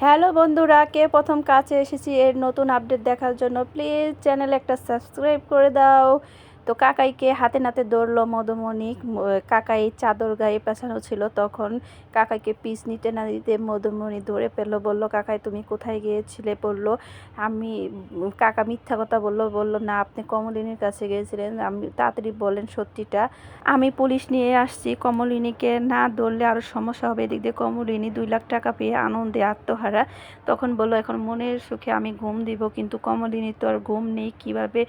Hello বন্ধুরা, কে প্রথম কাছে এসেছি এর নতুন আপডেট দেখার জন্য প্লিজ চ্যানেলে একটা সাবস্ক্রাইব করে দাও। তো কাকাইকে হাতে নাতে ধরলো মধুমণি। কাকাই চাদর গায়ে পেছানো ছিল, তখন কাকাইকে পিস নিতে না দিতে মধুমণি ধরে ফেললো। বলল, কাকাই তুমি কোথায় গিয়েছিলে? বললো আমি। কাকা মিথ্যা কথা বললো না, আপনি কমলিনীর কাছে গিয়েছিলেন। আমি তাড়াতাড়ি বলেন সত্যিটা। আমি পুলিশ নিয়ে আসছি, কমলিনীকে না ধরলে আরও সমস্যা হবে। এদিক দিয়ে কমলিনী 2 লাখ টাকা পেয়ে আনন্দে আত্মহারা। তখন বলল, এখন মনের সুখে আমি ঘুম দিব, কিন্তু কমলিনীর তো আর ঘুম নেই। কীভাবে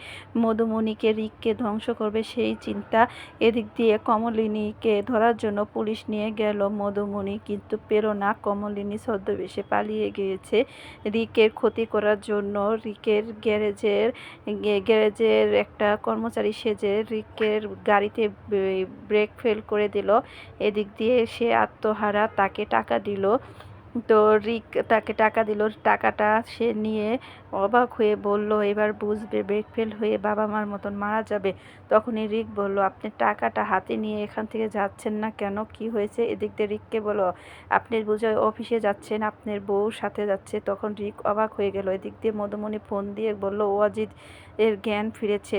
মধুমণিকে রিককে ধ্বংস করবে সেই চিন্তা। এদিক দিয়ে কমলিনীকে ধরার জন্য পুলিশ নিয়ে গেল মধুমণি, কিন্তু পেল না। কমলিনী ছদ্মবেশে পালিয়ে গিয়েছে রিকের ক্ষতি করার জন্য। রিকের গ্যারেজের একটা কর্মচারী সেজে রিকের গাড়িতে ব্রেক ফেল করে দিল। এদিক দিয়ে সে আত্মহারা, তাকে টাকা দিল। তো রিক তাকে টাকা দিল, টাকাটা সে নিয়ে অবাক হয়ে বলল, এবার বুঝবে ব্রেক ফেল হয়ে বাবা মার মতন মারা যাবে। তখনই রিক বলল, আপনি টাকাটা হাতে নিয়ে এখান থেকে যাচ্ছেন না কেন? কি হয়েছে? এদিক দিয়ে রিককে বলল, আপনি বুঝে অফিসে যাচ্ছেন, আপনার বউর সাথে যাচ্ছে। তখন রিক অবাক হয়ে গেল। এদিক দিয়ে মধুমণি ফোন দিয়ে বলল, অজিত এর জ্ঞান ফিরেছে,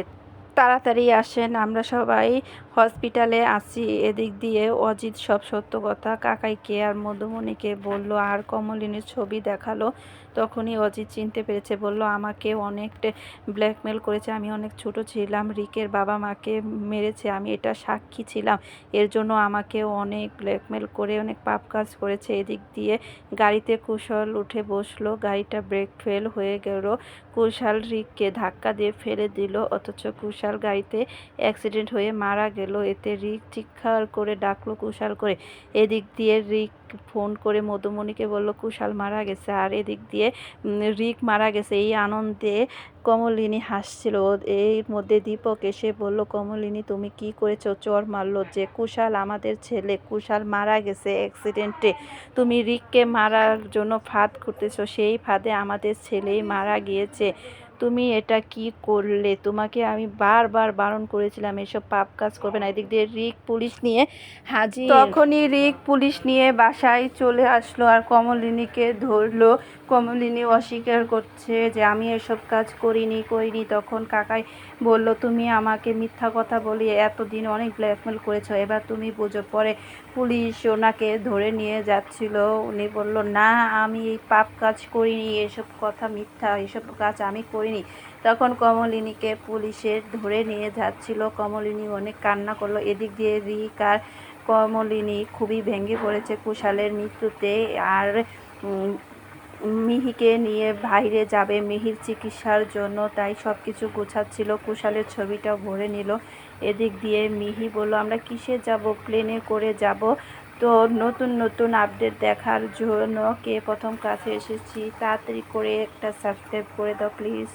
তাড়াতাড়ি আসেন, আমরা সবাই হসপিটালে আছি। এদিক দিয়ে অজিত সব সত্য কথা কাকাইকে আর মধুমণিকে বলল, আর কমলিনীর ছবি দেখালো। তখনই অজিত চিনতে পেরেছে। বলল, আমাকে অনেক ব্ল্যাকমেল করেছে, আমি অনেক ছোট ছিলাম, রিকের বাবা মাকে মেরেছে, আমি এটা সাক্ষী ছিলাম, এর জন্য আমাকে অনেক ব্ল্যাকমেল করে অনেক পাপ কাজ করেছে। এদিক দিয়ে গাড়িতে কুশল উঠে বসলো, গাড়িটা ব্রেক ফেল হয়ে গেল। কুশাল রিককে ধাক্কা দিয়ে ফেলে দিল, অথচ কুশাল গাড়িতে অ্যাক্সিডেন্ট হয়ে মারা গেল। এতে রিক চিৎকার করে ডাকলো কুশাল করে। এদিক দিয়ে রিক ফোন করে মধুমণিকে বলল, কুশাল মারা গেছে। আর এদিক দিয়ে রিক মারা গেছে। এই আনন্দে কমলিনী হাসছিল। এর মধ্যে দীপক এসে বলল, কমলিনী তুমি কি করেছো? চর মারলো যে কুশাল আমাদের ছেলে, কুশাল মারা গেছে অ্যাক্সিডেন্টে। তুমি রিককে মারার জন্য ফাঁদ করতেছো, সেই ফাঁদে আমাদের ছেলেই মারা গিয়েছে। তুমি এটা কি করলে? তোমাকে আমি বারবার বারণ করেছিলাম এসব পাপ কাজ করবে না। এদিক দিয়ে রিক পুলিশ নিয়ে হাজির। তখনই রিক পুলিশ নিয়ে বাসায় চলে আসলো আর কমলিনীকে ধরলো। কমলিনী অস্বীকার করছে যে আমি এসব কাজ করিনি। তখন কাকাই বলল, তুমি আমাকে মিথ্যা কথা বলি এতদিন অনেক ব্ল্যাকমেল করেছো, এবার তুমি বুঝো। পরে পুলিশ ওনাকে ধরে নিয়ে যাচ্ছিল, উনি বলল, না আমি এই পাপ কাজ করিনি, এসব কথা মিথ্যা, এসব কাজ আমি করিনি। তখন কমলিনীকে পুলিশের ধরে নিয়ে যাচ্ছিল, কমলিনী অনেক কান্না করলো। এদিক দিয়ে রিক আর কমলিনী খুবই ভেঙে পড়েছে কুশালের মৃত্যুতে। আর মিহিকে নিয়ে বাইরে যাবে মিহির চিকিৎসার জন্য, তাই সব কিছু গোছাচ্ছিল। কুশালের ছবিটাও ভরে নিল। এদিক দিয়ে মিহি বলল, আমরা কিসে যাব? প্লেনে করে যাব। তো নতুন নতুন আপডেট দেখার জন্য কে প্রথম কাছে এসেছি তাড়াতাড়ি করে একটা সাবস্ক্রাইব করে দাও প্লিজ।